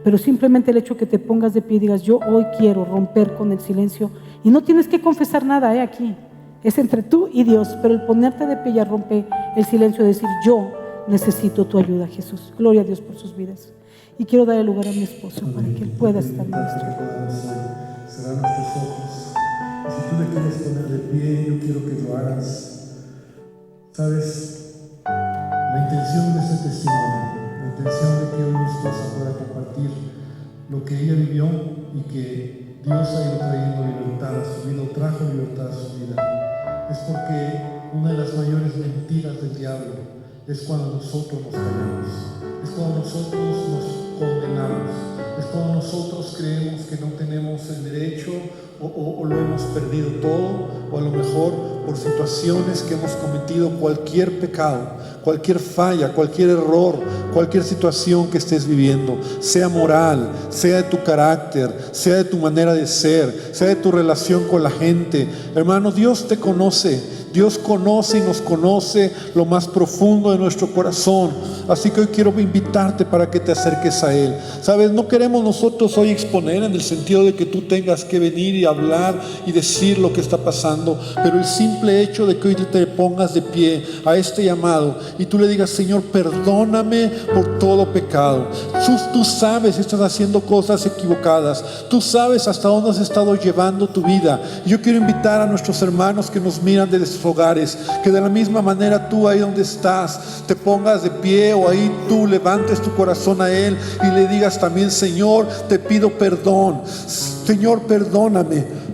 Pero simplemente el hecho que te pongas de pie y digas, yo hoy quiero romper con el silencio, y no tienes que confesar nada, aquí es entre tú y Dios, pero el ponerte de pie ya rompe el silencio de decir, yo necesito tu ayuda, Jesús. Gloria a Dios por sus vidas. Y quiero darle lugar a mi esposo para que él pueda estar ministrando. Cerrar nuestros ojos. Si tú le quieres poner de pie, yo quiero que lo hagas. ¿Sabes? La intención de ese testimonio, la intención de que hoy mi esposa pueda compartir lo que ella vivió y que Dios ha ido trayendo libertad a su vida, o trajo libertad a su vida, es porque una de las mayores mentiras del diablo es cuando nosotros nos callamos, es cuando nosotros nos condenamos, es cuando nosotros creemos que no tenemos el derecho o lo hemos perdido todo, o a lo mejor por situaciones que hemos cometido cualquier pecado, cualquier falla, cualquier error, cualquier situación que estés viviendo, sea moral, sea de tu carácter, sea de tu manera de ser, sea de tu relación con la gente. Hermano, Dios te conoce. Dios conoce y nos conoce lo más profundo de nuestro corazón. Así que hoy quiero invitarte para que te acerques a Él. Sabes, no queremos nosotros hoy exponer en el sentido de que tú tengas que venir y hablar y decir lo que está pasando, pero el simple hecho de que hoy te pongas de pie a este llamado y tú le digas, Señor, perdóname por todo pecado. Tú sabes si estás haciendo cosas equivocadas, tú sabes hasta dónde has estado llevando tu vida. Yo quiero invitar a nuestros hermanos que nos miran desde sus hogares, que de la misma manera tú ahí donde estás te pongas de pie, o ahí tú levantes tu corazón a Él y le digas también, Señor, te pido perdón, Señor, perdóname.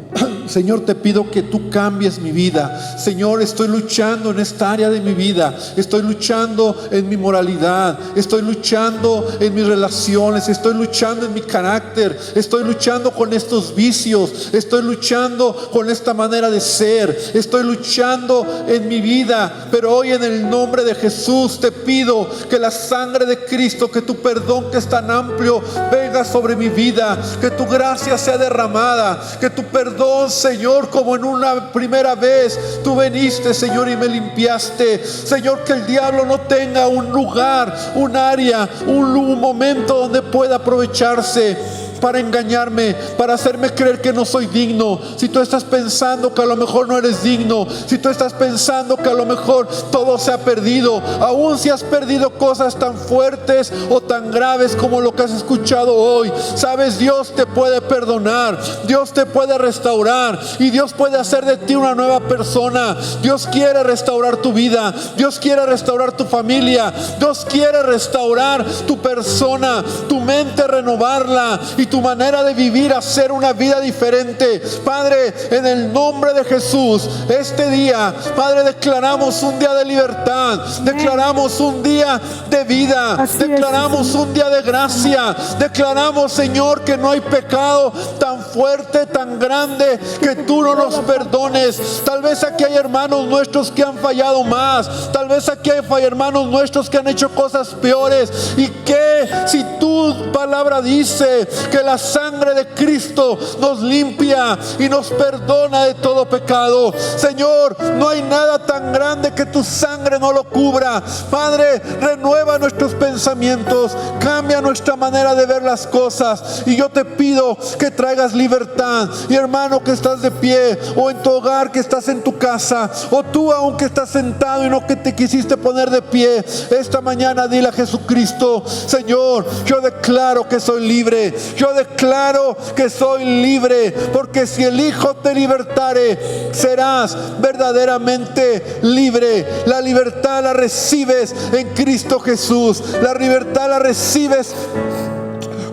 Señor, te pido que tú cambies mi vida. Señor, estoy luchando en esta área de mi vida. Estoy luchando en mi moralidad. Estoy luchando en mis relaciones. Estoy luchando en mi carácter. Estoy luchando con estos vicios. Estoy luchando con esta manera de ser. Estoy luchando en mi vida. Pero hoy en el nombre de Jesús te pido que la sangre de Cristo, que tu perdón que es tan amplio, venga sobre mi vida. Que tu gracia sea derramada. Que tu perdón, Señor, como en una primera vez tú viniste, Señor, y me limpiaste. Señor, que el diablo no tenga un lugar, un área, un momento donde pueda aprovecharse para engañarme, para hacerme creer que no soy digno. Si tú estás pensando que a lo mejor no eres digno, si tú estás pensando que a lo mejor todo se ha perdido, aún si has perdido cosas tan fuertes o tan graves como lo que has escuchado hoy, sabes, Dios te puede perdonar, Dios te puede restaurar y Dios puede hacer de ti una nueva persona. Dios quiere restaurar tu vida, Dios quiere restaurar tu familia, Dios quiere restaurar tu persona, tu mente, renovarla y tu manera de vivir, hacer una vida diferente. Padre, en el nombre de Jesús, este día, Padre, declaramos un día de libertad, declaramos un día de vida, así declaramos es, un día de gracia, declaramos, Señor, que no hay pecado tan fuerte, tan grande, que tú no nos perdones. Tal vez aquí hay hermanos nuestros que han fallado más, tal vez aquí hay hermanos nuestros que han hecho cosas peores, y que si tu palabra dice que la sangre de Cristo nos limpia y nos perdona de todo pecado, Señor, no hay nada tan grande que tu sangre no lo cubra. Padre, renueva nuestros pensamientos, cambia nuestra manera de ver las cosas, y yo te pido que traigas libertad. Y hermano que estás de pie, o en tu hogar, que estás en tu casa, o tú aunque estás sentado y no que te quisiste poner de pie, esta mañana dile a Jesucristo, Señor, yo declaro que soy libre, yo declaro que soy libre, porque si el Hijo te libertare, serás verdaderamente libre. La libertad la recibes en Cristo Jesús. La libertad la recibes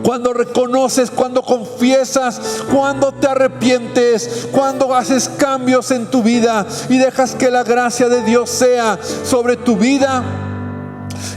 cuando reconoces, cuando confiesas, cuando te arrepientes, cuando haces cambios en tu vida y dejas que la gracia de Dios sea sobre tu vida,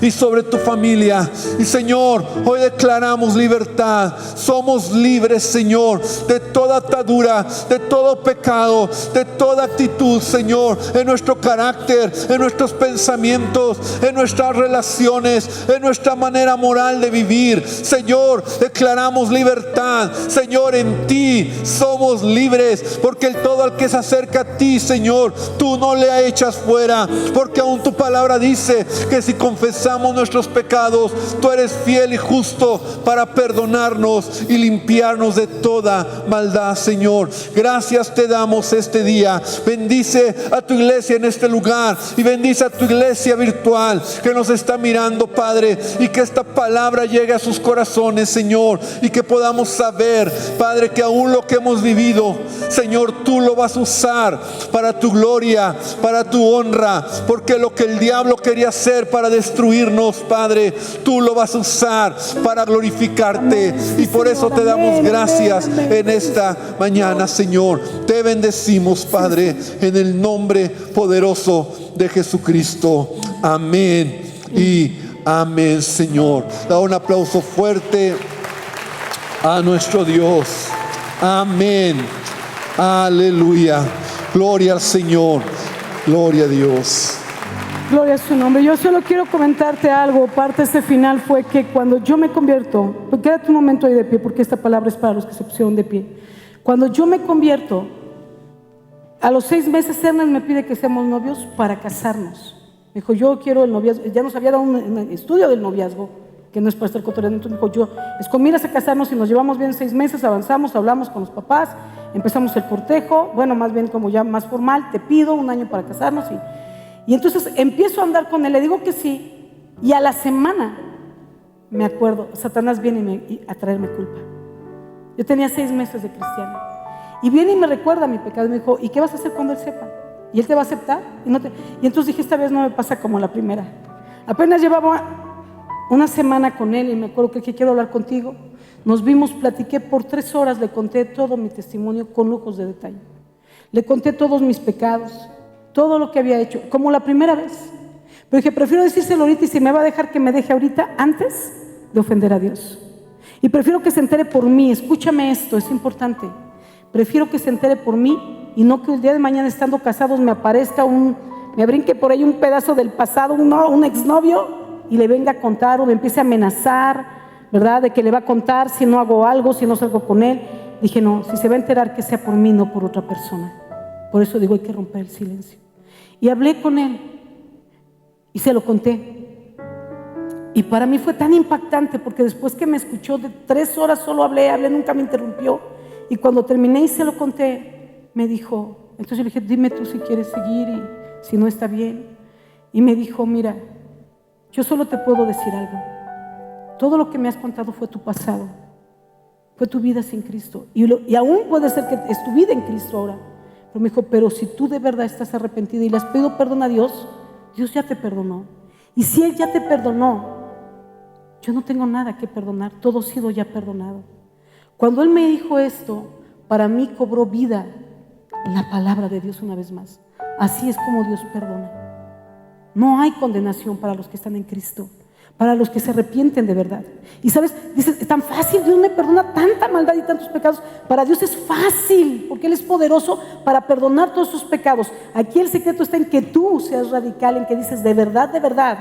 y sobre tu familia. Y Señor, hoy declaramos libertad. Somos libres, Señor, de toda atadura, de todo pecado, de toda actitud, Señor, en nuestro carácter, en nuestros pensamientos, en nuestras relaciones, en nuestra manera moral de vivir. Señor, declaramos libertad. Señor, en ti somos libres, porque todo el que se acerca a ti, Señor, tú no le echas fuera, porque aún tu palabra dice que si confesamos nuestros pecados, tú eres fiel y justo para perdonarnos y limpiarnos de toda maldad. Señor, gracias te damos este día. Bendice a tu iglesia en este lugar y bendice a tu iglesia virtual que nos está mirando, Padre, y que esta palabra llegue a sus corazones, Señor, y que podamos saber, Padre, que aún lo que hemos vivido, Señor, tú lo vas a usar para tu gloria, para tu honra, porque lo que el diablo quería hacer para destruirnos, Padre, tú lo vas a usar para glorificarte. Y por eso te damos gracias en esta mañana, Señor. Te bendecimos, Padre, en el nombre poderoso de Jesucristo. Amén y amén, Señor. Da un aplauso fuerte a nuestro Dios. Amén. Aleluya. Gloria al Señor. Gloria a Dios. Gloria a su nombre. Yo solo quiero comentarte algo. Parte de este final fue que cuando yo me convierto, quédate un momento ahí de pie, porque esta palabra es para los que se pusieron de pie. Cuando yo me convierto, a los 6 meses Ernest me pide que seamos novios para casarnos. Me dijo, yo quiero el noviazgo. Ya nos había dado un estudio del noviazgo, que no es para estar cotorreando. Entonces me dijo, es con miras a casarnos, y nos llevamos bien 6 meses, avanzamos, hablamos con los papás, empezamos el cortejo, bueno, más bien como ya más formal, te pido 1 año para casarnos. Y entonces empiezo a andar con él, le digo que sí, y a la semana, me acuerdo, Satanás viene a traerme culpa. Yo tenía 6 meses de cristiano, y viene y me recuerda mi pecado, y me dijo, ¿y qué vas a hacer cuando él sepa? ¿Y él te va a aceptar? Y entonces dije, esta vez no me pasa como la primera. Apenas llevaba 1 semana con él, y me acuerdo que quiero hablar contigo. Nos vimos, platiqué por 3 horas, le conté todo mi testimonio con lujos de detalle. Le conté todos mis pecados, todo lo que había hecho, como la primera vez. Pero dije, prefiero decírselo ahorita, y si me va a dejar, que me deje ahorita antes de ofender a Dios. Y prefiero que se entere por mí. Escúchame esto, es importante. Prefiero que se entere por mí, y no que el día de mañana, estando casados, me aparezca me brinque por ahí un pedazo del pasado, un exnovio, y le venga a contar, o me empiece a amenazar, ¿verdad? De que le va a contar si no hago algo, si no salgo con él. Dije, no, si se va a enterar, que sea por mí, no por otra persona. Por eso digo, hay que romper el silencio. Y hablé con él y se lo conté. Y para mí fue tan impactante, porque después que me escuchó, de 3 horas solo hablé, nunca me interrumpió. Y cuando terminé y se lo conté, me dijo, entonces yo le dije, dime tú si quieres seguir y si no está bien. Y me dijo, mira, yo solo te puedo decir algo. Todo lo que me has contado fue tu pasado, fue tu vida sin Cristo. Y aún puede ser que es tu vida en Cristo ahora. Pero me dijo, pero si tú de verdad estás arrepentida y le has pedido perdón a Dios, Dios ya te perdonó. Y si Él ya te perdonó, yo no tengo nada que perdonar, todo ha sido ya perdonado. Cuando Él me dijo esto, para mí cobró vida la palabra de Dios una vez más. Así es como Dios perdona. No hay condenación para los que están en Cristo, para los que se arrepienten de verdad. Y sabes, dices, es tan fácil, Dios me perdona tanta maldad y tantos pecados. Para Dios es fácil, porque Él es poderoso para perdonar todos sus pecados. Aquí el secreto está en que tú seas radical, en que dices, de verdad,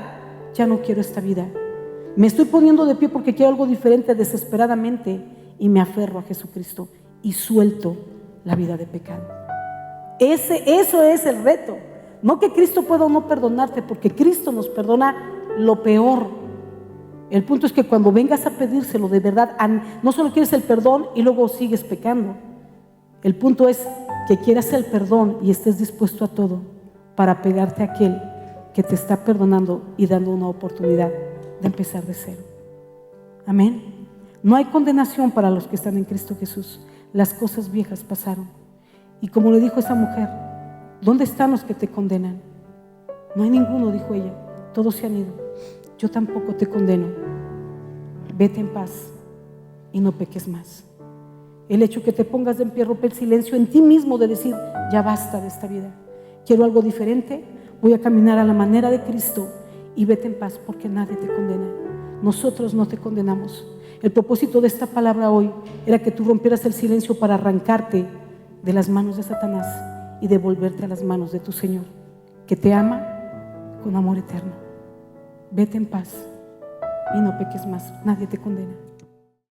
ya no quiero esta vida. Me estoy poniendo de pie porque quiero algo diferente desesperadamente, y me aferro a Jesucristo y suelto la vida de pecado. Eso es el reto. No que Cristo pueda o no perdonarte, porque Cristo nos perdona lo peor. El punto es que cuando vengas a pedírselo de verdad, no solo quieres el perdón y luego sigues pecando. El punto es que quieras el perdón y estés dispuesto a todo para pegarte a aquel que te está perdonando y dando una oportunidad de empezar de cero. Amén. No hay condenación para los que están en Cristo Jesús. Las cosas viejas pasaron. Y como le dijo esa mujer, ¿dónde están los que te condenan? No hay ninguno, dijo ella. Todos se han ido. Yo tampoco te condeno. Vete en paz y no peques más. El hecho que te pongas de en pie rompe el silencio en ti mismo de decir, ya basta de esta vida. Quiero algo diferente. Voy a caminar a la manera de Cristo y vete en paz porque nadie te condena. Nosotros no te condenamos. El propósito de esta palabra hoy era que tú rompieras el silencio para arrancarte de las manos de Satanás y devolverte a las manos de tu Señor, que te ama con amor eterno. Vete en paz y no peques más. Nadie te condena.